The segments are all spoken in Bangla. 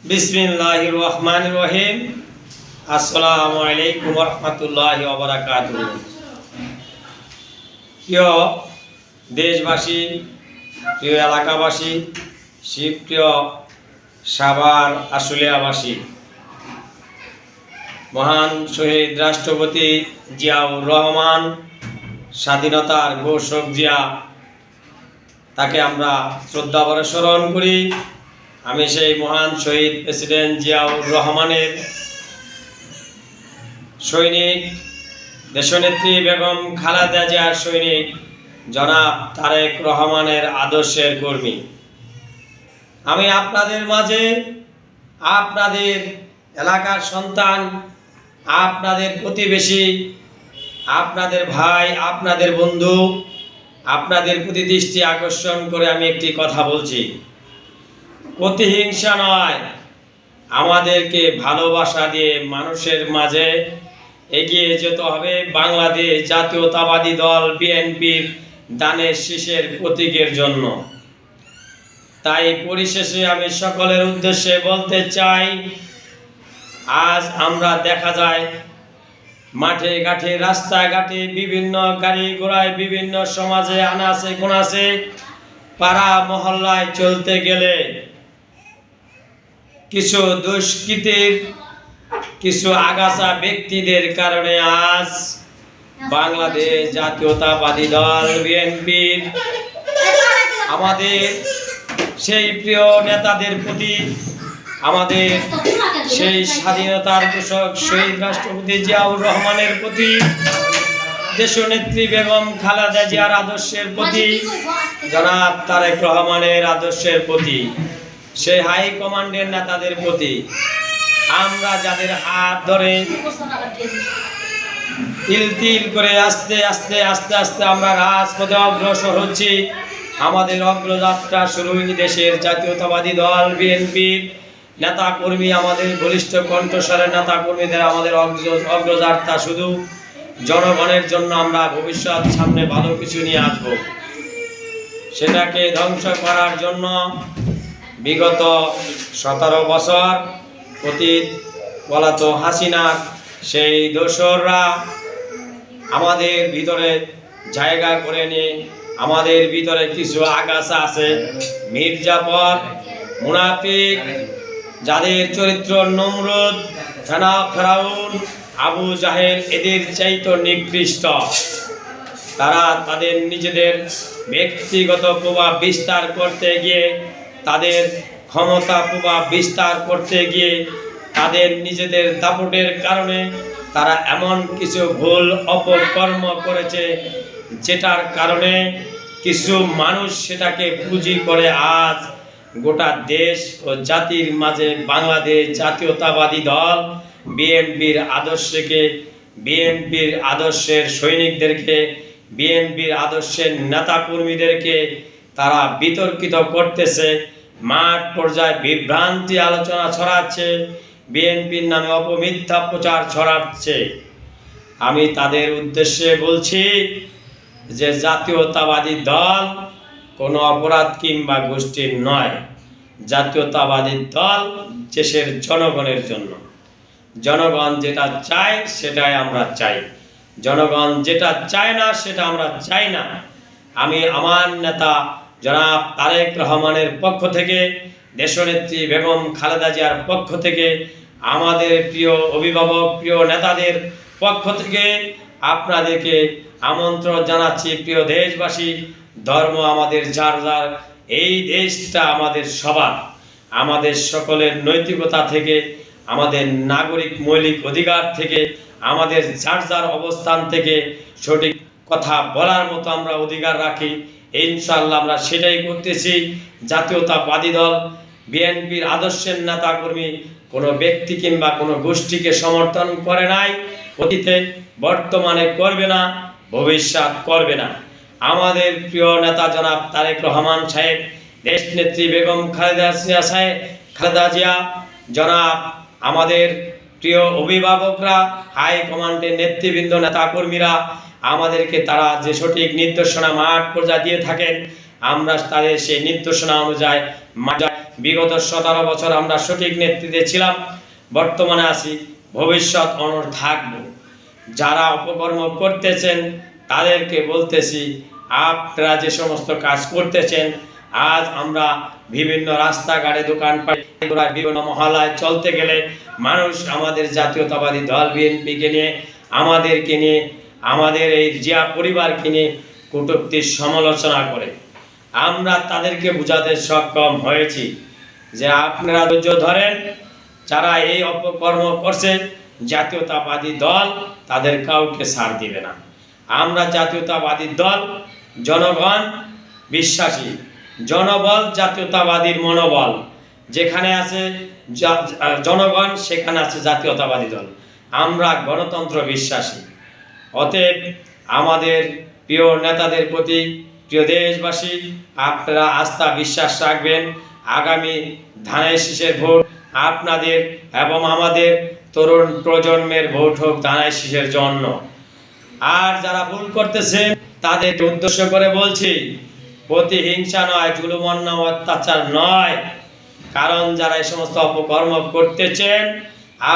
বিসমিল্লাহির রহমানির রহিম। আসসালামু আলাইকুম ওয়া রাহমাতুল্লাহি ওয়া বারাকাতুহু। প্রিয় দেশবাসী, প্রিয় এলাকাবাসী, প্রিয় সাভার আশুলিয়াবাসী, মহান শহীদ রাষ্ট্রপতি জিয়াউর রহমান, স্বাধীনতার ঘোষক জিয়া, তাকে আমরা শ্রদ্ধাভরে স্মরণ করি। আমি সেই মহান শহীদ প্রেসিডেন্ট জিয়াউর রহমানের সৈনিক, দেশনেত্রী বেগম খালেদা জিয়ার সৈনিক জনাব তারেক রহমানের আদর্শের কর্মী। আমি আপনাদের মাঝে আপনাদের এলাকার সন্তান, আপনাদের প্রতিবেশী, আপনাদের ভাই, আপনাদের বন্ধু, আপনাদের প্রতি দৃষ্টি আকর্ষণ করে আমি একটি কথা বলছি। প্রতিহিংসা নয়, আমাদেরকে ভালোবাসা দিয়ে মানুষের মাঝে এগিয়ে যেতে হবে। বাংলাদেশ জাতীয়তাবাদী দল বিএনপির দানের শীষের প্রতীকের জন্য। তাই পরিশেষে আমি সকলের উদ্দেশ্যে বলতে চাই, আজ আমরা দেখা যায় মাঠে ঘাটে, রাস্তাঘাটে, বিভিন্ন গাড়ি ঘোড়ায়, বিভিন্ন সমাজে আনাচে কোনাচে, পাড়া মহল্লায় চলতে গেলে কিছু দুষ্কৃতীর, কিছু আগাছা ব্যক্তিদের কারণে আজ বাংলাদেশ জাতীয়তাবাদী দল বিএনপির আমাদের সেই প্রিয় নেতাদের প্রতি, আমাদের সেই স্বাধীনতার ঘোষক শহীদ রাষ্ট্রপতি জিয়াউর রহমানের প্রতি, দেশনেত্রী বেগম খালেদা জিয়ার আদর্শের প্রতি, জনাব তারেক রহমানের আদর্শের প্রতি, সেই হাই কমান্ডের নেতাদের প্রতি আমরা যাদের হাত ধরে তিল তিল করে আস্তে আস্তে আস্তে আস্তে আমরা রাজপথে অগ্রসর হচ্ছি। আমাদের অগ্রযাত্রা শুরু দেশের জাতীয়তাবাদী দল বিএনপির নেতা কর্মী, আমাদের বলিষ্ঠ কণ্ঠস্বরের নেতা কর্মীদের আমাদের অগ্রযাত্রা শুধু জনগণের জন্য। আমরা ভবিষ্যৎ সামনে ভালো কিছু নিয়ে আসব, সেটাকে ধ্বংস করার জন্য বিগত 17 বছর অতীত পলাত হাসিনার সেই দোসররা আমাদের ভিতরে জায়গা করে নিয়ে, আমাদের ভিতরে কিছু আগাছা আছে, মির্জাফর, মুনাফিক, যাদের চরিত্র নমরুদ, ফেরাউন, আবু জাহেল, এদের চাইতে নিকৃষ্ট। তারা তাদের নিজেদের ব্যক্তিগত প্রভাব বিস্তার করতে গিয়ে, তাদের ক্ষমতা প্রভাব বিস্তার করতে গিয়ে, তাদের নিজেদের দাপটের কারণে তারা এমন কিছু ভুল অপকর্ম করেছে, যেটার কারণে কিছু মানুষ সেটাকে পুঁজি করে আজ গোটা দেশ ও জাতির মাঝে বাংলাদেশ জাতীয়তাবাদী দল বিএনপির আদর্শকে, বিএনপির আদর্শের সৈনিকদেরকে, বিএনপির আদর্শের নেতাকর্মীদেরকে তারা বিতর্কিত করতেছে, মাঠ পর্যায়ে বিভ্রান্তি আলোচনা ছড়াচ্ছে, বিএনপির নামে অপমিথ্যা প্রচার ছড়াচ্ছে। আমি তাদের উদ্দেশ্যে বলছি যে জাতীয়তাবাদী দল কোনো অপরাধ কিংবা গোষ্ঠীর নয়। জাতীয়তাবাদী দল দেশের জনগণের জন্য। জনগণ যেটা চায় সেটাই আমরা চাই, জনগণ যেটা চায় না সেটা আমরা চাই না। আমি আমার নেতা জনাব তারেক রহমানের পক্ষ থেকে, দেশনেত্রী বেগম খালেদা জিয়ার পক্ষ থেকে, আমাদের প্রিয় অভিভাবক, প্রিয় নেতাদের পক্ষ থেকে আপনাদেরকে আমন্ত্রণ জানাচ্ছি। প্রিয় দেশবাসী, ধর্ম আমাদের যার যার, এই দেশটা আমাদের সবার, আমাদের সকলের নৈতিকতা থেকে, আমাদের নাগরিক মৌলিক অধিকার থেকে, আমাদের যার যার অবস্থান থেকে সঠিক কথা বলার মতো আমরা অধিকার রাখি। ইনশাআল্লাহ আমরা সেটাই করতেছি। জাতীয়তাবাদী দল বিএনপির আদর্শের নেতা কর্মী কোনো ব্যক্তি কিংবা কোনো গোষ্ঠীকে সমর্থন করে নাই, অতীতে, বর্তমানে করবে না, ভবিষ্যৎ করবে না। আমাদের প্রিয় নেতা জনাব তারেক রহমান সাহেব, দেশনেত্রী বেগম খালেদা জিয়া জনাব, আমাদের প্রিয় অভিভাবকরা, হাই কমান্ডের নেতৃবৃন্দ, নেতাকর্মীরা আমাদেরকে তারা যে সঠিক নির্দেশনা মাঠ পর্যায়ে দিয়ে থাকেন, আমরা তাদের সেই নির্দেশনা অনুযায়ী বিগত 17 বছর আমরা সঠিক নেতৃত্বে ছিলাম, বর্তমানে আছি, ভবিষ্যৎ অনড় থাকব। যারা অপকর্ম করতেছেন তাদেরকে বলতেছি, আপনারা যে সমস্ত কাজ করতেছেন, আজ আমরা বিভিন্ন রাস্তাঘাটে দোকানপাট বিভিন্ন মহল্লায় চলতে গেলে মানুষ আমাদের জাতীয়তাবাদী দল বিএনপিকে নিয়ে, আমাদেরকে নিয়ে, আমাদের এই জিয়া পরিবারকে নিয়ে কটূক্তির সমালোচনা করে। আমরা তাদেরকে বোঝাতে সক্ষম হয়েছি যে আপনারা ধৈর্য ধরেন, যারা এই অপকর্ম করছে জাতীয়তাবাদী দল তাদের কাউকে ছাড় দিবে না। আমরা জাতীয়তাবাদী দল জনগণ বিশ্বাসী, জনবল জাতীয়তাবাদীর মনোবল, যেখানে আছে জনগণ সেখানে আছে জাতীয়তাবাদী দল। আমরা গণতন্ত্র বিশ্বাসী। অতএব আমাদের প্রিয় নেতাদের প্রতি, প্রিয় দেশবাসী, আপনারা আস্থা বিশ্বাস রাখবেন। আগামী ধানের শীষের ভোট আপনাদের এবং আমাদের তরুণ প্রজন্মের ভোট হোক ধানের শীষের জন্য। আর যারা ভুল করতেছেন তাদেরকে উদ্দেশ্য করে বলছি, প্রতিহিংসা নয়, জুলুম অন্যায় অত্যাচার নয়। কারণ যারা এই সমস্ত অপকর্ম করতেছেন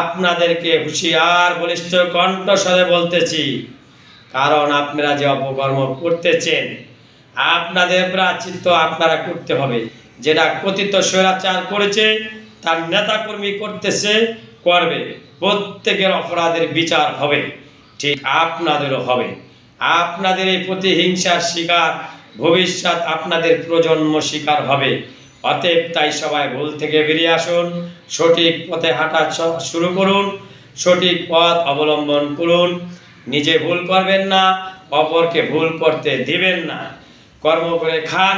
আপনাদেরকে হুঁশিয়ার বলিষ্ঠ কণ্ঠস্বরে বলতেছি, কারণ আপনারা যে অপকর্ম করতেছেন আপনাদের প্রায়শ্চিত্ত আপনারা করতে হবে। যেটা কথিত স্বৈরাচার করেছে তার নেতাকর্মী করতেছে, করবে, প্রত্যেকের অপরাধের বিচার হবে, ঠিক আপনাদেরও হবে। আপনাদের এই প্রতিহিংসার শিকার ভবিষ্যৎ আপনাদের প্রজন্ম শিকার হবে। অতএব তাই সবাই ভুল থেকে বেরিয়ে আসুন, সঠিক পথে হাঁটা শুরু করুন, সঠিক পথ অবলম্বন করুন। নিজে ভুল করবেন না, অপরকে ভুল করতে দিবেন না। কর্ম করে খান,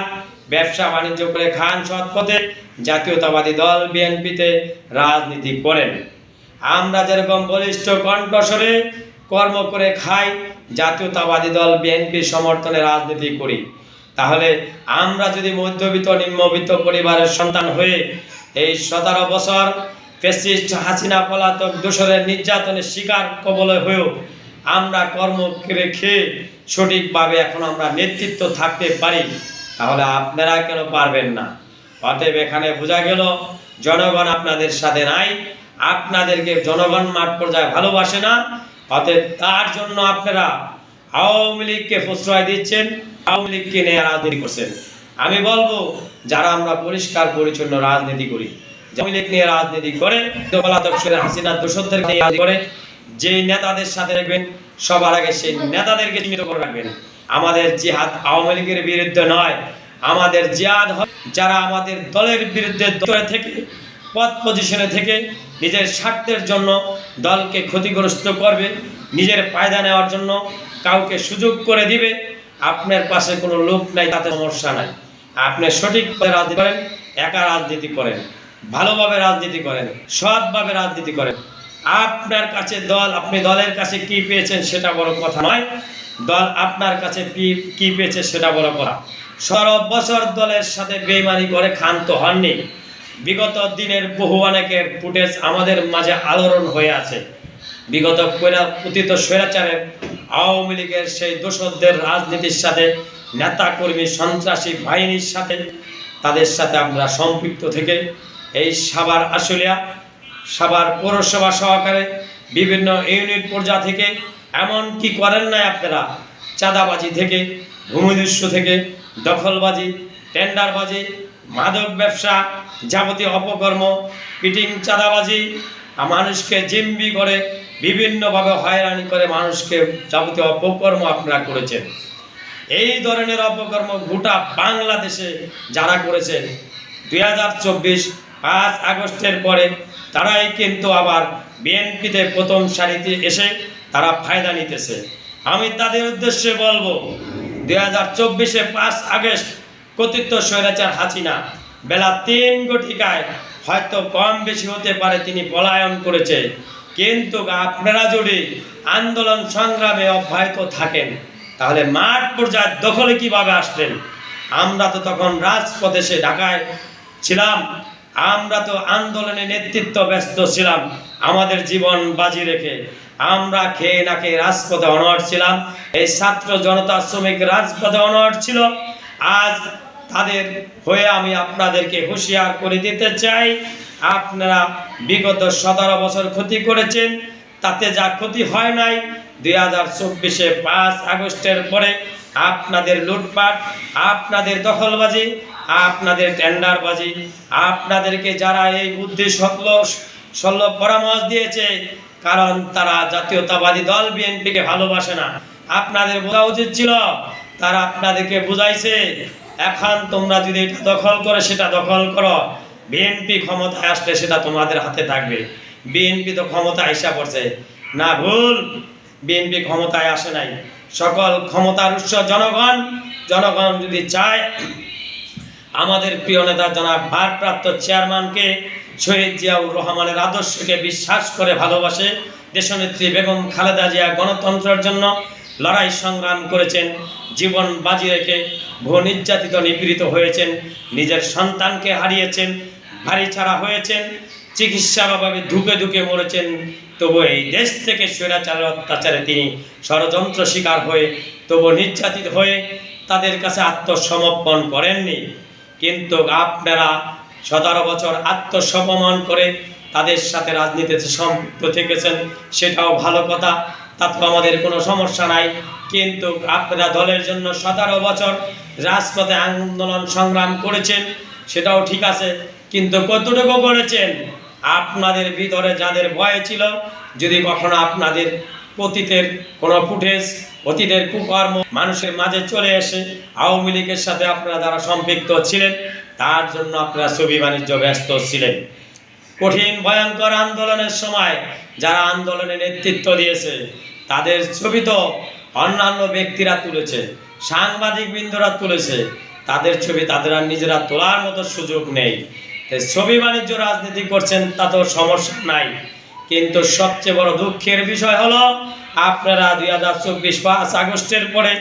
ব্যবসা বাণিজ্য করে খান সৎ পথে, জাতীয়তাবাদী দল বিএনপিতে রাজনীতি করেন। আমরা যেরকম বলিষ্ঠ কণ্ঠস্বরে কর্ম করে খাই, জাতীয়তাবাদী দল বিএনপির সমর্থনে রাজনীতি করি, তাহলে আমরা যদি মধ্যবিত্ত নিম্নবিত্ত পরিবারের সন্তান হয়ে এই 17 বছর ফ্যাসিস্ট হাসিনা পলাতক দোসরের নির্যাতনের শিকার কবলে হয়েও আমরা কর্ম করে খেয়ে সঠিকভাবে এখন আমরা নেতৃত্ব থাকতে পারি, তাহলে আপনারা কেন পারবেন না? অতএব এখানে বোঝা গেল জনগণ আপনাদের সাথে নাই, আপনাদেরকে জনগণ মাঠ পর্যায়ে ভালোবাসে না। অতএব তার জন্য আপনারা আওয়ামী লীগকে প্রশ্রয় দিচ্ছেন, আওয়ামী লীগকে নিয়ে রাজনীতি করছেন। আমি বলবো, যারা আমরা পরিষ্কার পরিচ্ছন্ন রাজনীতি করি, আওয়ামী লীগ নিয়ে রাজনীতি করে, হাসিনা দোষরদের নিয়ে রাজনীতি করে, যে নেতাদের সাথে রাখবেন সবার আগে সেই নেতাদেরকে চিহ্নিত করে রাখবেন। আমাদের জিহাদ আওয়ামী লীগের বিরুদ্ধে নয়, আমাদের জিহাদ যারা আমাদের দলের বিরুদ্ধে দলে থেকে পদ পজিশনে থেকে নিজের স্বার্থের জন্য দলকে ক্ষতিগ্রস্ত করবে, নিজের ফায়দা নেওয়ার জন্য কাউকে সুযোগ করে দিবে। আপনার পাশে কোনো লোক নাই, তাতে সমস্যা নাই। আপনি সঠিকভাবে রাজনীতি করেন, একা রাজনীতি করেন, ভালোভাবে রাজনীতি করেন, সৎভাবে রাজনীতি করেন। আপনার কাছে দল, আপনি দলের কাছে কি পেয়েছেন সেটা বড় কথা নয়, দল আপনার কাছে কি পেয়েছে সেটা বড় কথা। 17 বছর দলের সাথে বেইমানি করে ক্ষান্ত হননি। বিগত দিনের বহু অনেকের ফুটেজ আমাদের মাঝে আলোড়ন হয়ে আছে। বিগত পতিত স্বৈরাচারের আওয়ামী লীগের সেই দোসরদের রাজনীতির সাথে, নেতা কর্মী সন্ত্রাসী বাহিনীর সাথে, তাদের সাথে আমরা সম্পৃক্ত থেকে এই সাভার আশুলিয়া, সাভার পৌরসভা সহকারে বিভিন্ন ইউনিট পর্যায় থেকে এমন কি করেন নাই আপনারা, চাঁদাবাজি থেকে, ভূমিদস্যু থেকে, দখলবাজি, টেন্ডারবাজি, মাদক ব্যবসা, যাবতীয় অপকর্ম, পিটিং, চাঁদাবাজি, মানুষকে জিম্মি করে বিভিন্নভাবে হয়রানি করে মানুষকে যাবতীয় অপকর্ম আপনারা করেছেন। এই ধরনের অপকর্ম গোটা বাংলাদেশে যারা করেছেন 2024 5 আগস্টের পরে তারাই কিন্তু আবার বিএনপিতে প্রথম সারিতে এসে তারা ফায়দা নিতেছে। আমি তাদের উদ্দেশ্যে বলবো, 2024-এ 5 আগস্ট কথিত স্বৈরাচার হাসিনা বেলা 3 ঘটিকায় হয়তো কম বেশি হতে পারে তিনি পলায়ন করেছে, কিন্তু আপনারা যদি আন্দোলন সংগ্রামে অব্যাহত থাকেন তাহলে মাঠ পর্যায়ে দখলে কিভাবে আসলেন? আমরা তো তখন রাজপথে সে ঢাকায় ছিলাম, আমরা তো আন্দোলনে নেতৃত্ব ব্যস্ত ছিলাম, আমাদের জীবন বাজি রেখে আমরা খেয়ে না খেয়ে রাজপথে অনড় ছিলাম। এই ছাত্র জনতা শ্রমিক রাজপথে অনড় ছিল। আজ তাদের হয়ে আমি আপনাদেরকে হুঁশিয়ার করে দিতে চাই, আপনারা বিগত 17 বছর ক্ষতি করেছেন, তাতে যা ক্ষতি হয় নাই 2024-এ 5 আগস্টের পরে আপনাদের লুটপাট, আপনাদের দখলবাজি, আপনাদের টেন্ডারবাজি, আপনাদেরকে যারা এই বুদ্ধি সল্ল পরামর্শ দিয়েছে, কারণ তারা জাতীয়তাবাদী দল বিএনপিকে ভালোবাসে না। আপনাদের বোঝা উচিত ছিল, তারা আপনাদেরকে বুঝাইছে। এখন তোমরা যদি এটা দখল করে সেটা দখল করো, বিএনপি ক্ষমতায় আসলে সেটা তোমাদের হাতে থাকবে। বিএনপি তো ক্ষমতায় আইসা পড়ছে না, ভুল। বিএনপি ক্ষমতায় আসে নাই, সকল ক্ষমতার উৎস জনগণ। জনগণ যদি চায়, আমাদের প্রিয় নেতা জনাব ভারপ্রাপ্ত চেয়ারম্যানকে, শহীদ জিয়াউর রহমানের আদর্শকে বিশ্বাস করে ভালোবাসে। দেশনেত্রী বেগম খালেদা জিয়া গণতন্ত্রের জন্য লড়াই সংগ্রাম করেছেন, জীবন বাজি রেখে বহু নির্যাতিত নিপীড়িত হয়েছেন, নিজের সন্তানকে হারিয়েছেন, বাড়ি ছাড়া হয়েছেন, চিকিৎসার অভাবে ধুকে ধুকে মরেছেন। তবু এই দেশ থেকে স্বৈরাচারের অত্যাচারে তিনি ষড়যন্ত্র শিকার হয়ে, তবু নির্যাতিত হয়ে তাদের কাছে আত্মসমর্পণ করেননি। কিন্তু আপনারা 17 বছর আত্মসমর্পণ করে তাদের সাথে রাজনীতিতে সম্পৃক্ত থেকেছেন, সেটাও ভালো কথা, তাতে আমাদের কোনো সমস্যা নাই। কিন্তু আপনারা দলের জন্য 17 বছর রাজপথে আন্দোলন সংগ্রাম করেছেন, সেটাও ঠিক আছে, কিন্তু কতটুকু করেছেন? আপনাদের ভিতরে যাদের ভয় ছিল, যদি কখনো আপনাদের অতীতের কোনো ফুটেজ, অতীতের কুকর্ম মানুষের মাঝে চলে এসে আওয়ামী লীগের সাথে আপনারা যারা সম্পৃক্ত ছিলেন, তার জন্য আপনারা ছবি বাণিজ্য ব্যস্ত ছিলেন। কঠিন ভয়ঙ্কর আন্দোলনের সময় যারা আন্দোলনে নেতৃত্ব দিয়েছে, তাদের ছবি তো অন্যান্য ব্যক্তিরা তুলেছে, সাংবাদিক বৃন্দরা তুলেছে, তাদের ছবি তাদের আর নিজেরা তোলার মতো সুযোগ নেই। ছবি বাণিজ্য রাজনীতি করছেন, তাতেও সমস্যা নাই। কিন্তু সবচেয়ে বড় দুঃখের বিষয় হলো, আপনারা 2024 5 আগস্টের পরে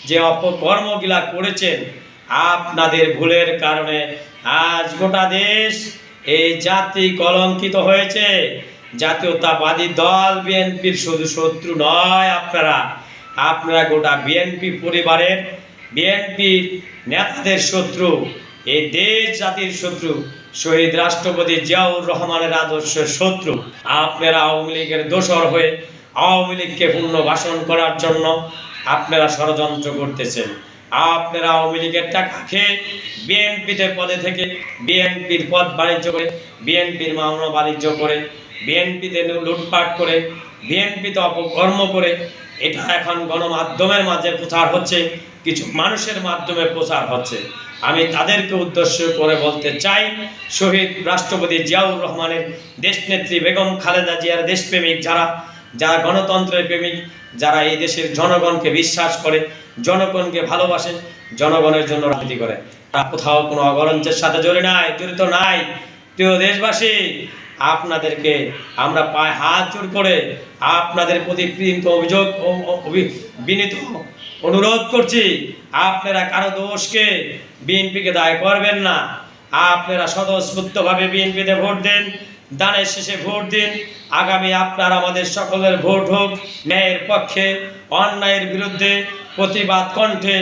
যে অপকর্মগুলা করেছেন, আপনাদের ভুলের কারণে আজ গোটা দেশ, এই জাতি কলঙ্কিত হয়েছে। জাতীয়তাবাদী দল বিএনপির শুধু শত্রু নয়, আপনারা গোটা বিএনপি পরিবারের, বিএনপি নেতাদের শত্রু, এই দেশ জাতির শত্রু, শহীদ রাষ্ট্রপতি জিয়াউর রহমানের আদর্শের শত্রু। আপনারা আওয়ামী লীগের দোসর হয়ে আওয়ামী লীগকে পুনর্বাসন করার জন্য আপনারা ষড়যন্ত্র করতেছেন। আপনারা আওয়ামী লীগের টাকা খেয়ে বিএনপিতে পদে থেকে বিএনপির পদ বাণিজ্য করে, বিএনপির মামলা বাণিজ্য করে, বিএনপিতে লুটপাট করে, বিএনপিতে অপকর্ম করে, এটা এখন গণমাধ্যমের মাঝে প্রচার হচ্ছে, কিছু মানুষের মাধ্যমে প্রচার হচ্ছে। আমি তাদেরকে উদ্দেশ্য করে বলতে চাই, শহীদ রাষ্ট্রপতি জিয়াউর রহমানের দেশনেত্রী বেগম খালেদা জিয়ার দেশপ্রেমিক যারা, যারা গণতন্ত্রের প্রেমিক, যারা এই দেশের জনগণকে বিশ্বাস করে, জনগণকে ভালোবাসে, জনগণের জন্য রাজনীতি করে, তারা কোথাও কোনো অগরঞ্চের সাথে জড়িত নাই। প্রিয় দেশবাসী, আপনাদেরকে আমরা পায়ে হাত জোর করে আপনাদের প্রতি বিনীত অনুরোধ করছি, আপনারা কারো দোষকে বিএনপিকে দায় করবেন না। আপনারা স্বতঃস্ফূর্তভাবে বিএনপিতে ভোট দেন, দানের শেষে ভোট দিন। আগামী আপনার আমাদের সকলের ভোট হোক ন্যায়ের পক্ষে, অন্যায়ের বিরুদ্ধে, প্রতিবাদ কণ্ঠে,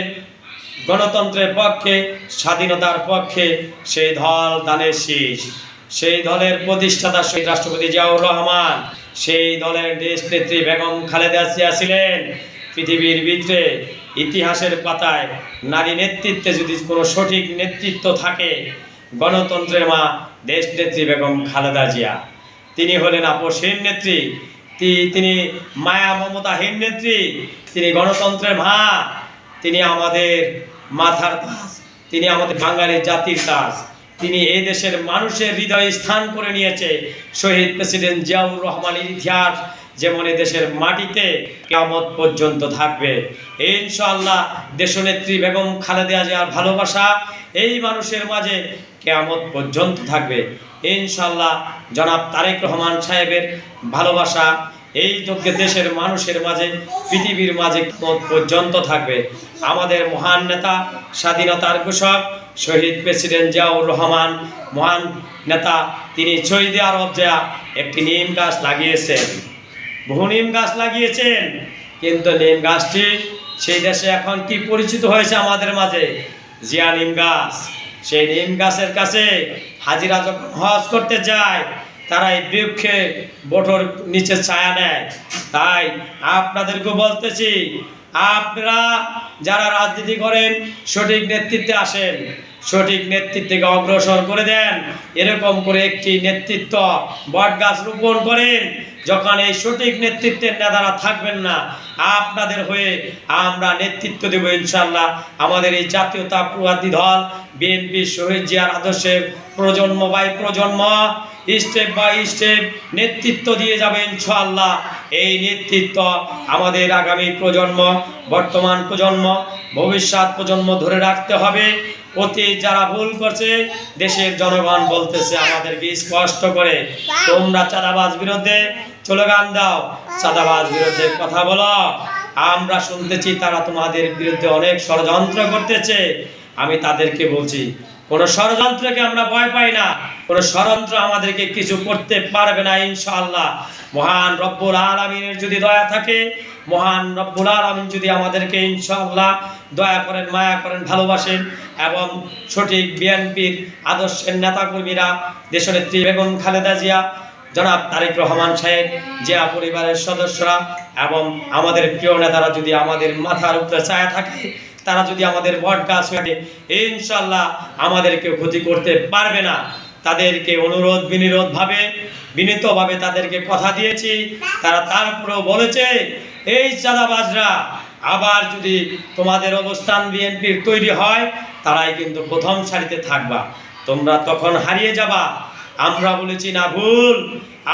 গণতন্ত্রের পক্ষে, স্বাধীনতার পক্ষে। সেই দল দানের শীষ, সেই দলের প্রতিষ্ঠাতা শহীদ রাষ্ট্রপতি জিয়াউর রহমান, সেই দলের দেশনেত্রী বেগম খালেদা জিয়া ছিলেন। পৃথিবীর ভিতরে ইতিহাসের পাতায় নারী নেতৃত্বে যদি কোনো সঠিক নেতৃত্ব থাকে, গণতন্ত্রের মা দেশনেত্রী বেগম খালেদা জিয়া। তিনি হলেন আপোষহীন নেত্রী, তিনি মায়া মমতাহীন নেত্রী, তিনি গণতন্ত্রের মা, তিনি আমাদের মাথার তাজ, তিনি আমাদের বাঙালি জাতির তাজ। তিনি এই দেশের মানুষের হৃদয়ে স্থান করে নিয়েছে। শহীদ প্রেসিডেন্ট জিয়াউর রহমানের ইতিহাস যেমন দেশের মাটিতে কিয়ামত পর্যন্ত থাকবে। ইনশাআল্লাহ দেশনেত্রী বেগম খালেদা জিয়ার ভালোবাসা এই মানুষের মাঝে কিয়ামত পর্যন্ত থাকবে। ইনশাআল্লাহ জনাব তারেক রহমান সাহেবের ভালোবাসা এই যোগ্য দেশের মানুষের মাঝে, পৃথিবীর মাঝে কিয়ামত পর্যন্ত থাকবে। আমাদের মহান নেতা, স্বাধীনতার ঘোষক শহীদ প্রেসিডেন্ট জিয়াউর রহমান, মহান নেতা, তিনি সৌদি আরব যা একটি নিম গাছ লাগিয়েছেন, বহু নিম গাছ লাগিয়েছেন, কিন্তু নিম গাছটি সেই দেশে এখন কি পরিচিত হয়েছে আমাদের মাঝে, জিয়া নিম গাছ। সেই নিম গাছের কাছে হাজিরা যখন হজ করতে যায়, তারা এই বৃক্ষে বটর নিচে ছায়া নেয়। তাই আপনাদেরকে বলতেছি, আপনারা যারা রাজনীতি করেন সঠিক নেতৃত্বে আসেন, সঠিক নেতৃত্বকে অগ্রসর করে দেন। এরকম করে একটি নেতৃত্ব বট গাছ রোপণ করেন। যখন এই সঠিক নেতৃত্বের নেতারা থাকবেন না, আপনাদের হয়ে আমরা নেতৃত্ব দেব ইনশাল্লাহ। আমাদের এই জাতীয়তাবাদী দল বিএনপি শহীদ জিয়ার আদর্শের প্রজন্ম বাই প্রজন্ম, স্টেপ বাই স্টেপ নেতৃত্ব দিয়ে যাবে ইনশাআল্লাহ। এই নেতৃত্ব আমাদের আগামী প্রজন্ম, বর্তমান প্রজন্ম, ভবিষ্যৎ প্রজন্ম ধরে রাখতে হবে। অতীত যারা ভুল করছে, দেশের জনগণ বলতেছে আমাদেরকে স্পষ্ট করে, তোমরা চাঁদাবাজ বিরুদ্ধে স্লোগান দাও, চাঁদাবাজ বিরুদ্ধে কথা বলো। আমরা শুনতেছি তারা তোমাদের বিরুদ্ধে অনেক ষড়যন্ত্র করতেছে। আমি তাদেরকে বলছি, কোন ষড়যন্ত্রকে আমরা ভয় পাই না। কোন ষড়যন্ত্র আমাদেরকে কিছু করতে পারবে না ইনশাআল্লাহ। মহান রব্বুল আলামিনের যদি দয়া থাকে, মহান রব্বুল আলামিন যদি আমাদেরকে ইনশাআল্লাহ দয়া করেন, মায়া করেন, ভালোবাসেন, এবং সঠিক বিএনপির আদর্শের নেতাকর্মীরা, দেশনেত্রী বেগম খালেদা জিয়া, জনাব তারেক রহমান সাহেব, জিয়া পরিবারের সদস্যরা এবং আমাদের প্রিয় নেতারা যদি আমাদের মাথার উপরে ছায়া থাকে, তারা যদি আমাদের বট গাছ হয়ে, ইনশাআল্লাহ আমাদেরকে ক্ষতি করতে পারবে না। তাদেরকে অনুরোধ বিনীতভাবে তাদেরকে কথা দিয়েছি। তারা তারপরেও বলেছে, এই চাঁদাবাজরা আবার যদি তোমাদের অবস্থান বিএনপির তৈরি হয়, তারাই কিন্তু প্রথম সারিতে থাকবা, তোমরা তখন হারিয়ে যাবা। আমরা বলেছি না, ভুল।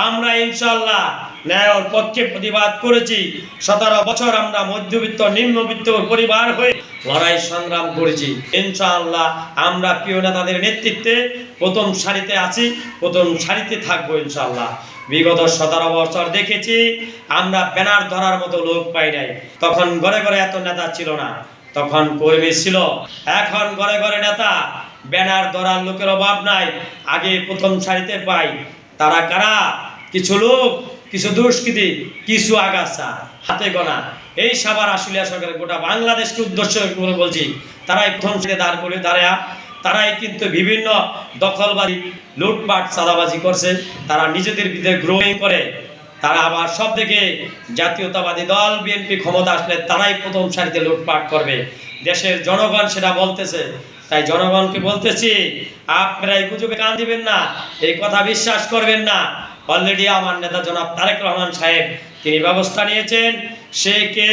আমরা ইনশাআল্লাহ ন্যায়ের পক্ষে প্রতিবাদ করেছি। 17 বছর আমরা মধ্যবিত্ত নিম্নবিত্ত পরিবার হয়ে লড়াই সংগ্রাম করেছি। ইনশাআল্লাহ আমরা প্রিয় নেতাদের নেতৃত্বে প্রথম সারিতে আছি, প্রথম সারিতে থাকবো ইনশাআল্লাহ। বিগত 17 বছর দেখেছি আমরা ব্যানার ধরার মতো লোক পাই নাই। তখন ঘরে ঘরে এত নেতা ছিল না, তখন কর্মী ছিল। এখন ঘরে ঘরে নেতা, ব্যানার ধরার লোকের অভাব নাই। আগে প্রথম সারিতে পাই। তারা কারা? কিছু লোক, কিছু দুষ্কৃতী, কিছু আগাছা, হাতে গোনা। এই সাভার আশুলিয়া সরকারের গোটা বাংলাদেশকে উদ্দেশ্য করে বলছি, তারাই প্রথম সারিতে দাঁড় করে দাঁড়ায়া তারাই কিন্তু বিভিন্ন দখলবাদী, লুটপাট, চাঁদাবাজি করছে। তারা নিজেদের ভিতরে গ্রোয়িং করে। তারা আবার সব থেকে জাতীয়তাবাদী দল বিএনপি ক্ষমতা আসলে তারাই প্রথম সারিতে লুটপাট করবে। দেশের জনগণ সেটা বলতেছে। তাই জনগণকে বলতেছি, আপনারা এই গুজবে কান দিবেন না, এই কথা বিশ্বাস করবেন না। অলরেডি আমার নেতা জনাব তারেক রহমান সাহেব তিনি ব্যবস্থা নিয়েছেন। সে কে,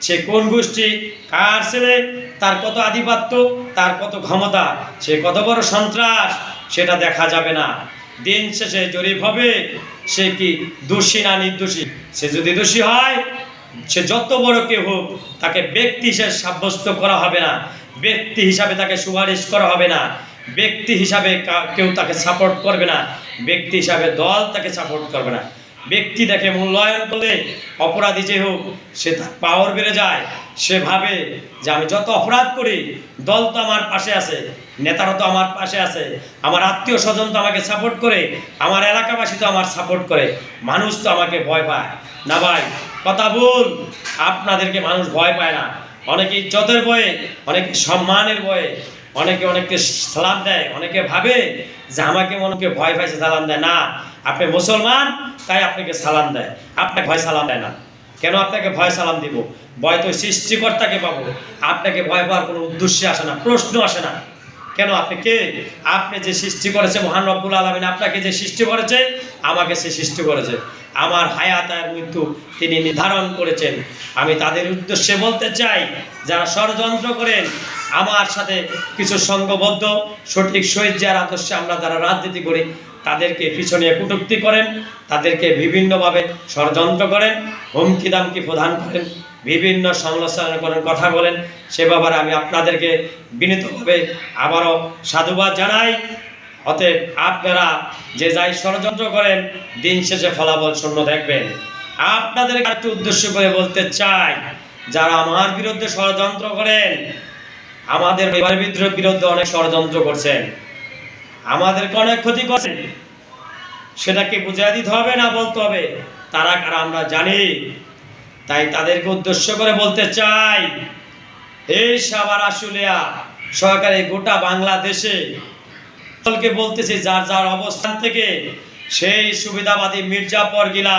সে কোন গোষ্ঠী, কার ছেলে, তার কত আধিপত্য, তার কত ক্ষমতা, সে কত বড় সন্ত্রাস, সেটা দেখা যাবে না। দিন শেষে জরিপ হবে সে কি দোষী না নির্দোষী। সে যদি দোষী হয়, সে যত বড় কেউ হোক, তাকে ব্যক্তি হিসেবে সাব্যস্ত করা হবে না, ব্যক্তি হিসাবে তাকে সুপারিশ করা হবে না, ব্যক্তি হিসাবে কেউ তাকে সাপোর্ট করবে না, ব্যক্তি হিসাবে দল তাকে সাপোর্ট করবে না। ব্যক্তি দেখে মূল্যায়ন করলে অপরাধী যে হোক, সে তার পাওয়ার বেড়ে যায়। সে ভাবে যে আমি যত অপরাধ করি, দল তো আমার পাশে আছে, নেতারা তো আমার পাশে আছে, আমার আত্মীয় স্বজন তো আমাকে সাপোর্ট করে, আমার এলাকাবাসী তো আমার সাপোর্ট করে, মানুষ তো আমাকে ভয় পায় না। ভাই, কথা ভুল। আপনাদেরকে মানুষ ভয় পায় না। অনেকে ইজ্জতের ভয়ে, অনেকে সম্মানের ভয়ে, অনেকে সালাম দেয়। অনেকে ভাবে যে আমাকে মনকে ভয় পাইছে সালাম দেয় না। আপনি মুসলমান, তাই আপনাকে সালাম দেয়, আপনাকে ভয় সালাম দেয় না। কেন আপনাকে ভয় সালাম দিব? ভয় তো সৃষ্টিকর্তাকে পাবো। আপনাকে ভয় পাওয়ার কোনো উদ্দেশ্য আসে না, প্রশ্ন আসে না। কেন? আপনি কে? আপনি যে সৃষ্টি করেছে মহান রব্বুল আলামিন, আপনাকে যে সৃষ্টি করেছে, আমাকে সে সৃষ্টি করেছে, আমার হায়াত আর মৃত্যু তিনি নির্ধারণ করেছেন। আমি তাদের উদ্দেশ্যে বলতে চাই, যারা ষড়যন্ত্র করেন আমার সাথে কিছু সংঘবদ্ধ, সঠিক শহীদ জিয়ার আদর্শে আমরা যারা রাজনীতি করি, তাদেরকে পিছনে কটূক্তি করেন, তাদেরকে বিভিন্নভাবে ষড়যন্ত্র করেন, হুমকি দামকি প্রদান করেন, বিভিন্ন সমালোচনা করেন, কথা বলেন, সে ব্যাপারে আমি আপনাদেরকে বিনীতভাবে আবারও সাধুবাদ জানাই। অতএব আপনারা যে যাই ষড়যন্ত্র করেন, দিন শেষে ফলাফল শূন্য দেখবেন। আপনাদের একটু উদ্দেশ্য করে বলতে চাই, যারা আমার বিরুদ্ধে ষড়যন্ত্র করেন, আমাদের পরিবার বিদ্রোহের বিরুদ্ধে অনেক ষড়যন্ত্র করছেন, আমাদেরকে অনেক ক্ষতি করছেন, সেটাকে বুঝিয়ে দিতে হবে না বলতে হবে তারা কারা আমরা জানি। তাই তাদেরকে উদ্দেশ্য করে বলতে চাই, এই সাভার আশুলিয়া সহকারে গোটা বাংলাদেশে সকলকে বলতেছি, যার যার অবস্থান থেকে সেই সুবিধাবাদী মির্জাফর গিলা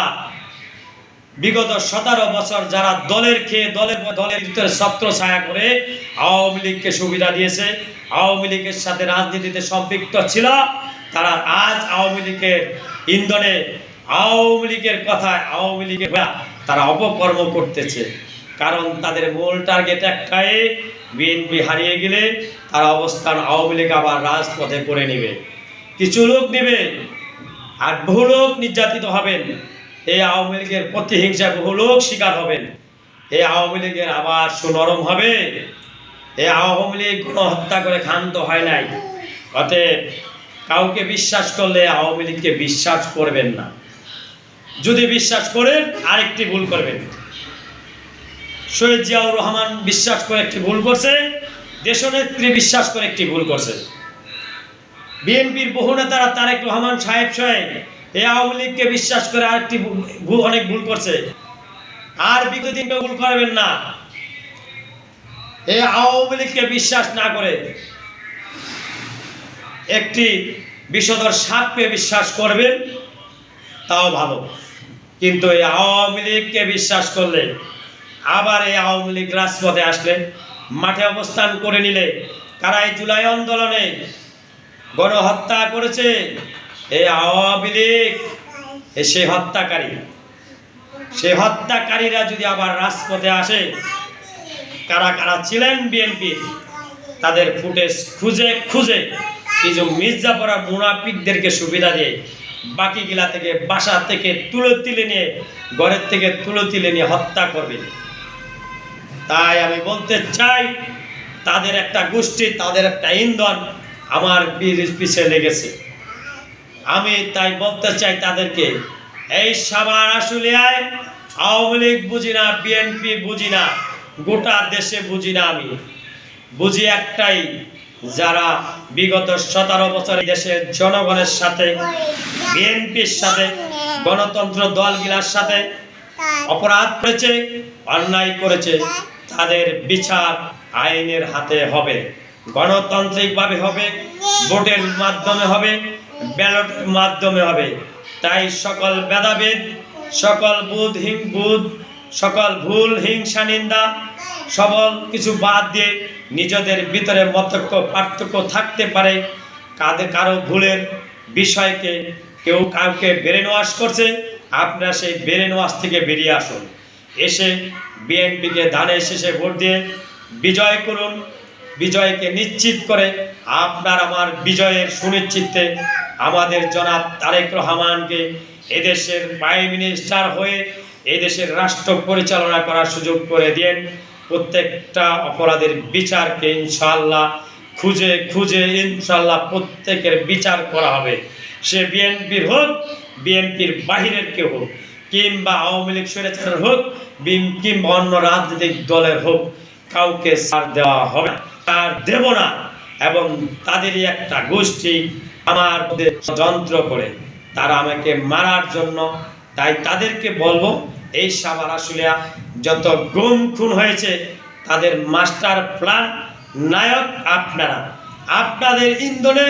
বিগত 17 বছর যারা দলের খেয়ে দলের ভিতরে ছত্র ছায়া করে আওয়ামী লীগকে সুবিধা দিয়েছে, আওয়ামী লীগের সাথে রাজনীতিতে সম্পৃক্ত ছিল, তারা আজ আওয়ামী লীগের ইন্ধনে, আওয়ামী লীগের কথায়, আওয়ামী লীগের তারা অপকর্ম করতেছে। কারণ তাদের মূল টার্গেট একটাই, বিএনপি হারিয়ে গেলে তারা অবস্থান আওয়ামী লীগ আবার রাজপথে করে নেবে, কিছু লোক নেবে আর বহু লোক নির্যাতিত হবেন। এই আওয়ামী লীগের প্রতিহিংসায় বহু লোক শিকার হবেন। এই আওয়ামী লীগের আবার সুনরম হবে। এই আওয়ামী লীগ গণহত্যা করে ক্ষান্ত হয় নাই। অতএব কাউকে বিশ্বাস করলে আওয়ামী লীগকে বিশ্বাস করবেন না। যদি বিশ্বাস করেন আরেকটি ভুল করবেন। শহীদ জিয়াউর রহমান বিশ্বাস করে একটি ভুল করছে, দেশনেত্রী বিশ্বাস করে একটি ভুল করছে। বিএনপির বহু নেতারা তারেক রহমান সাহেব এই আওয়ামী লীগকে বিশ্বাস করে আরেকটি অনেক ভুল করছে। আর বিগত দিনকে ভুল করবেন না। এই আওয়ামী লীগকে বিশ্বাস না করে একটি বিষধর সাপকে বিশ্বাস করবেন, তাও ভালো। কিন্তু এই আওয়ামী লীগকে বিশ্বাস করলে, আবার এই আওয়ামী লীগ রাজপথে আসলে, মাঠে অবস্থান করে নিলে, কারা এই জুলাই আন্দোলনে গণহত্যা করেছে, এই আওয়ামী লীগ সেই হত্যাকারীরা যদি আবার রাজপথে আসে, কারা কারা ছিলেন বিএনপি, তাদের ফুটেজ খুঁজে খুঁজে কিছু মির্জাফর মুনাফিকদেরকে সুবিধা দিয়ে বাকি গিলা থেকে বাসা থেকে তুলে নিয়ে, ঘরের থেকে তুলে নিয়ে হত্যা করবে। তাই আমি বলতে চাই, তাদের একটা গোষ্ঠী, তাদের একটা ইন্ধন আমার পিছে লেগেছে। আমি তাই বলতে চাই তাদেরকে, এই সাভার আশুলিয়ায় আওয়ামী লীগ বুঝি না, বিএনপি বুঝি না, গোটা দেশে বুঝি না। আমি বুঝি একটাই, যারা বিগত 17 বছর দেশের জনগণের সাথে, বিএনপির সাথে, গণতন্ত্র দলগুলোর সাথে অপরাধ করেছে, অন্যায় করেছে, তাদের বিচার আইনের হাতে হবে, গণতান্ত্রিকভাবে হবে, ভোটের মাধ্যমে হবে, ব্যালটের মাধ্যমে হবে। তাই সকল ভেদাভেদ, সকল সকল ভুল, হিংসা, নিন্দা, সকল কিছু বাদ দিয়ে নিজেদের ভিতরে পার্থক্য থাকতে পারে। কারো ভুলের বিষয়কে কেউ কাউকে ব্রেন ওয়াশ করছে, আপনারা সেই ব্রেন ওয়াশ থেকে বেরিয়ে আসুন। এসে বিএনপিকে ধানের শেষে ভোট দিয়ে বিজয় করুন। বিজয়কে নিশ্চিত করে আপনার আমার বিজয়ের সুনিশ্চিতে আমাদের জনাব তারেক রহমানকে এদেশের প্রাইম মিনিস্টার হয়ে এদেশের রাষ্ট্র পরিচালনা করার সুযোগ করে দিন। প্রত্যেকটা অপরাধের বিচারকে ইনশাআল্লাহ খুঁজে ইনশাআল্লাহ প্রত্যেকের বিচার করা হবে। সে বিএনপির হোক, বিএনপির বাহিরের কেউ হোক, কিংবা আওয়ামী লীগ স্বৈরাচার হোক, কিংবা অন্য রাজনৈতিক দলের হোক, কাউকে ছাড় দেওয়া হবে না, ছাড় দেব না। এবং তাদেরই একটা গোষ্ঠী আমার যন্ত্র করে তারা আমাকে মারার জন্য। তাই তাদেরকে বলবো, এই সাভার আশুলিয়া যত গুম খুন হয়েছে, তাদের মাস্টার প্ল্যান নায়ক আপনারা। আপনাদের ইন্ধনে,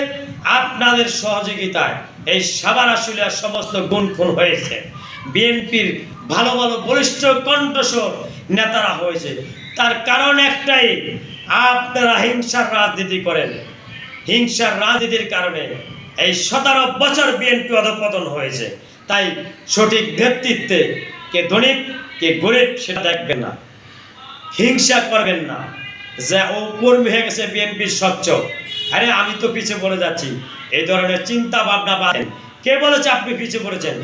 আপনাদের সহযোগিতায় এই সাভার আশুলিয়ার সমস্ত গুম খুন হয়েছে। বিএনপির ভালো ভালো বলিষ্ঠ কণ্ঠস্বর নেতারা হয়েছে। তার কারণ একটাই, আপনারা হিংসার রাজনীতি করেন। হিংসার রাজনীতির কারণে এই 17 বছর বিএনপি অধঃপতন হয়েছে। তাই সঠিক নেতৃত্বে কে ধনিক কে গরিব সেটা দেখবেন না, হিংসা করবেন না যে ও কর্মী হয়ে গেছে বিএনপির স্বচ্ছ, আরে আমি তো পিছিয়ে পড়ে যাচ্ছি, এই ধরনের চিন্তা ভাবনা বাড়েন। কে বলেছে আপনি পিছিয়ে পড়েছেন?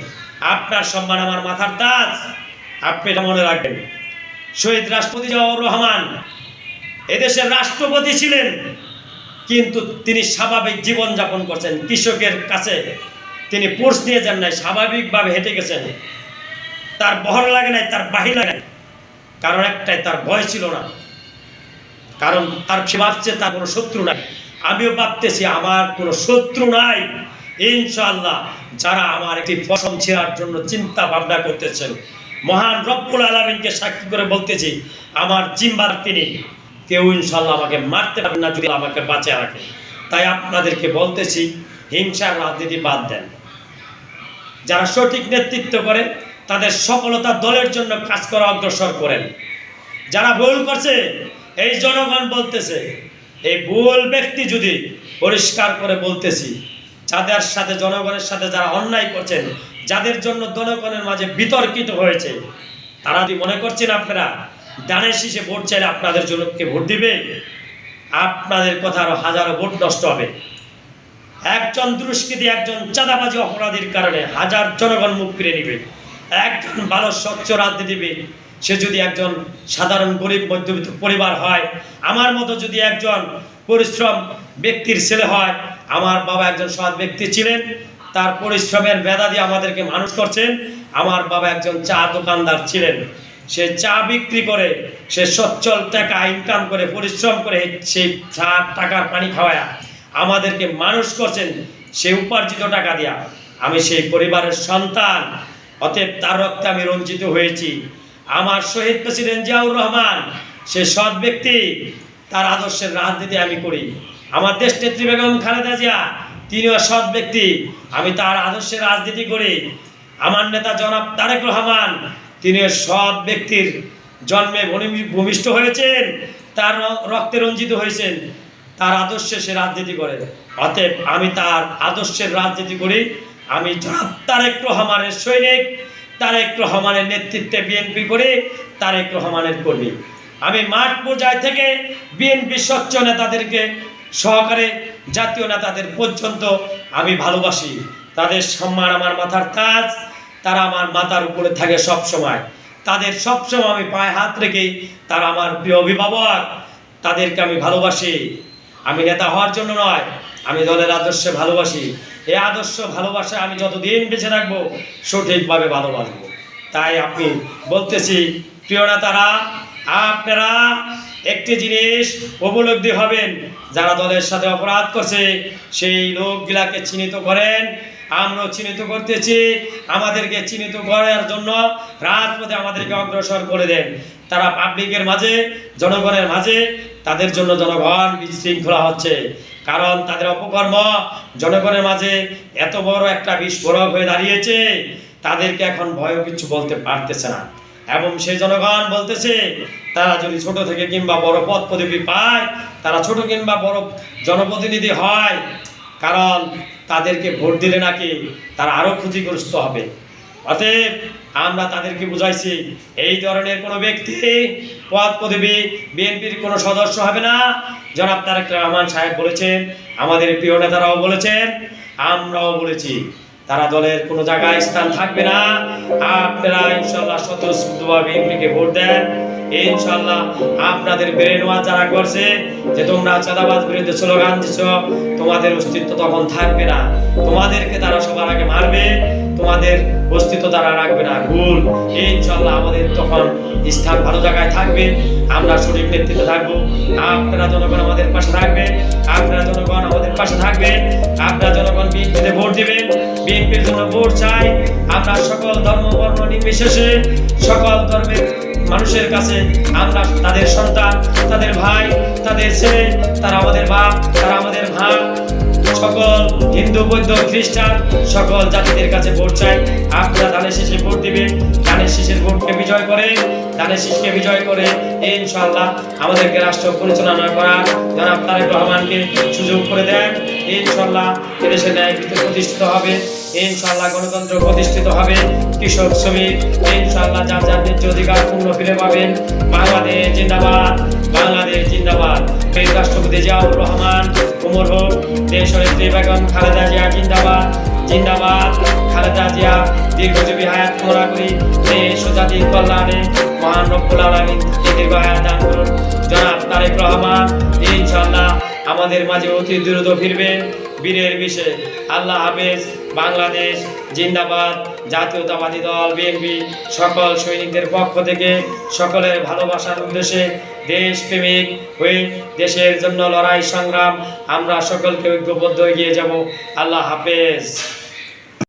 আপনার সম্মান আমার মাথার তাজ, আপনি এটা মনে রাখবেন। শহীদ রাষ্ট্রপতি জিয়াউর রহমান এদেশের রাষ্ট্রপতি ছিলেন, কিন্তু তিনি স্বাভাবিক জীবনযাপন করছেন। কৃষকের কাছে তিনি পোর্স নিয়ে যান নাই, স্বাভাবিকভাবে হেঁটে গেছেন। তার বহর লাগে নাই, তার বাহি লাগে নাই। কারণ একটাই, তার ভয় ছিল না। কারণ তার সে ভাবছে তার কোনো শত্রু নাই। আমিও ভাবতেছি আমার কোনো শত্রু নাই। ইনশাআল্লাহ যারা আমার একটি ফসল ছেড়ার জন্য চিন্তা ভাবনা করতেছেন, মহান রব্বুল আলামিনকে সাক্ষী করে বলতেছি, আমার জিম্বার তিনি কেউ ইনশাল্লাহ আমাকে মারতে পারবে না যদি আমাকে বাঁচিয়ে রাখে। তাই আপনাদেরকে বলতেছি, হিংসার রাজনীতি বাদ দেন। যারা সঠিক নেতৃত্ব করে তাদের সফলতা দলের জন্য কাজ করা অগ্রসর করেন। যারা ভুল করছে এই জনগণ বলতেছে, এই ভুল ব্যক্তি যদি পরিষ্কার করে বলতেছি, যাদের সাথে জনগণের সাথে যারা অন্যায় করছেন, যাদের জন্য জনগণের মাঝে বিতর্কিত হয়েছে, তারা যদি মনে করছেন আপনারা দানের শীষে ভোট চাইলে আপনাদের জন্য কে ভোট দিবে, আপনাদের কথা আরো হাজারো ভোট নষ্ট হবে। একজন দুষ্কৃতী, একজন চাঁদাবাজি অপরাধীর কারণে হাজার জনগণ মুখ ফিরে নিবে। একজন ভালো স্বচ্ছ রাজনীতিবিদ, সে যদি একজন সাধারণ গরিব মধ্যবিত্ত পরিবার হয়, আমার মতো যদি একজন পরিশ্রম ব্যক্তির ছেলে হয়, আমার বাবা একজন সৎ ব্যক্তি ছিলেন, তার পরিশ্রমের মেধা দিয়ে আমাদেরকে মানুষ করছেন। আমার বাবা একজন চা দোকানদার ছিলেন, সে চা বিক্রি করে, সে সচ্ছল টাকা ইনকাম করে, পরিশ্রম করে সেই চা টাকার পানি খাওয়ায়া আমাদেরকে মানুষ করছেন, সে উপার্জিত টাকা দিয়া। আমি সেই পরিবারের সন্তান, অতএব তার রক্তে আমি রঞ্জিত হয়েছি। আমার শহীদ প্রেসিডেন্ট জিয়াউর রহমান, সে সৎ ব্যক্তি, তার আদর্শের রাজনীতি আমি করি। আমার দেশ নেত্রী বেগম খালেদা জিয়া, তিনিও সৎ ব্যক্তি, আমি তার আদর্শের রাজনীতি করি। আমার নেতা জনাব তারেক রহমান, তিনিও সৎ ব্যক্তির জন্মে ভূমিষ্ঠ হয়েছেন, তার রক্তে রঞ্জিত হয়েছেন, তার আদর্শে সে রাজনীতি করে। অতএব আমি তার আদর্শের রাজনীতি করি। আমি জনাব তারেক রহমানের সৈনিক, তারেক রহমানের নেতৃত্বে বিএনপি করে, তারেক রহমানের কর্মী। আমি মাঠ পর্যায় থেকে বিএনপি স্বচ্ছ নেতাদেরকে সহকারে জাতীয় নেতাদের পর্যন্ত আমি ভালোবাসি। তাদের সম্মান আমার মাথার তাজ, তারা আমার মাথার উপরে থাকে সব সময়। তাদের সবসময় আমি পায়ে হাত রেখে, তারা আমার প্রিয় অভিভাবক, তাদেরকে আমি ভালোবাসি। আমি নেতা হওয়ার জন্য নয়, আমি দলের আদর্শে ভালোবাসি। এই আদর্শ ভালোবাসা আমি যতদিন বেঁচে থাকবো সঠিকভাবে ভালোবাসবো। তাই আপনি বলতেছি, প্রিয় নেতারা, আপনারা একটি জিনিস উপলব্ধি হবেন, যারা দলের সাথে অপরাধ করছে সেই লোকগুলাকে চিহ্নিত করেন। আমরাও চিহ্নিত করতেছি, আমাদেরকে চিহ্নিত করার জন্য রাজপথে আমাদেরকে অগ্রসর করে দেন। তারা পাবলিকের মাঝে, জনগণের মাঝে, তাদের জন্য জনগণ বিশৃঙ্খলা হচ্ছে, কারণ তাদের অপকর্ম জনগণের মাঝে এত বড় একটা বিস্ফোরক হয়ে দাঁড়িয়েছে, তাদেরকে এখন ভয়ও কিছু বলতে পারতেছে না। এবং সেই জনগণ বলতেছে, তারা যদি ছোট থেকে কিংবা বড় পদ পদবি পায়, তারা ছোট কিংবা বড় জনপ্রতিনিধি হয়, কারণ তাদেরকে ভোট দিলে নাকি তারা আরও ক্ষতিগ্রস্ত হবে। অতএব আমরা তাদেরকে বুঝাইছি, এই ধরনের কোনো ব্যক্তি পদ পদবি বিএনপির কোনো সদস্য হবে না। জনাব তারেক রহমান সাহেব বলেছেন, আমাদের প্রিয় নেতারাও বলেছেন, আমরাও বলেছি, তারা দলের কোনো জায়গায় স্থান থাকবে না। আপনারা ইনশাল্লাহ স্বতঃস্ফূর্তভাবে বিএনপিকে ভোট দেন। ইনশাল্লাহ আপনাদের ব্রেন ওয়াশ যারা করছে যে তোমরা চাঁদাবাজ বিরুদ্ধে স্লোগান দিচ্ছ, তোমাদের অস্তিত্ব তখন থাকবে না। তোমাদেরকে তারা সবার আগে মারবে, তোমাদের অস্তিত্ব তারা রাখবে না। ভুল। ইনশাল্লাহ আমাদের তখন স্থান ভালো জায়গায় থাকবে, আমরা সঠিক নেতৃত্বে থাকবো। আপনারা জনগণ আমাদের পাশে থাকবে, আপনারা জনগণ আমাদের পাশে থাকবে, আপনারা জনগণ বিএনপিতে ভোট দিবেন। বিএনপির জন্য ভোট চাই। আমরা সকল ধর্ম বর্ণ নির্বিশেষে সকল ধর্মের মানুষের কাছে আমরা তাদের সন্তান, তাদের ভাই, তাদের ছেলে, তারা আমাদের বাপ, তারা আমাদের মা, সকল হিন্দু বৌদ্ধ খ্রিস্টান সকল জাতিদের কাছে ভোট চাই। আপনারা ধানের শীষে ভোট দিবেন। ধানের শীষের ভোটকে বিজয় করে, ধানের শীষকে বিজয় করে ইনশাআল্লাহ আমাদেরকে রাষ্ট্র পরিচালনা করার জনাব তারেক রহমানকে সুযোগ করে দেন। ইনশাআল্লাহ এদেশে ন্যায় বিচার প্রতিষ্ঠিত হবে, ইনশাআল্লাহ গণতন্ত্র প্রতিষ্ঠিত হবে, কৃষক শ্রমিক ইনশাআল্লাহ যার যার ন্যায্য অধিকার পূর্ণ ফিরে পাবেন। বাংলাদেশ জিন্দাবাদ, বাংলাদেশ জিন্দাবাদ। এই রাষ্ট্রপতি জিয়াউর রহমান উমর হোক, দেশনেত্রী বেগম খালেদা জিয়া জিন্দাবাদ, জিন্দাবাদ। খালেদা জিয়া দীর্ঘজীবী হায়াত কামনা করি। দেশ ও জাতির কল্যাণে মহান রব্বুল আলামিন দীর্ঘ হায়াত দান করুন। জনাব তারেক রহমান ইনশাআল্লাহ আমাদের মাঝে অতি দ্রুত ফিরবেন বীরের বিষে। আল্লাহ হাফেজ। বাংলাদেশ জিন্দাবাদ। জাতীয়তাবাদী দল বিএনপি সকল সৈনিকদের পক্ষ থেকে সকলের ভালোবাসার উদ্দেশ্যে দেশপ্রেমিক হয়ে দেশের জন্য লড়াই সংগ্রাম আমরা সকলকে ঐক্যবদ্ধ এগিয়ে যাব। আল্লাহ হাফেজ।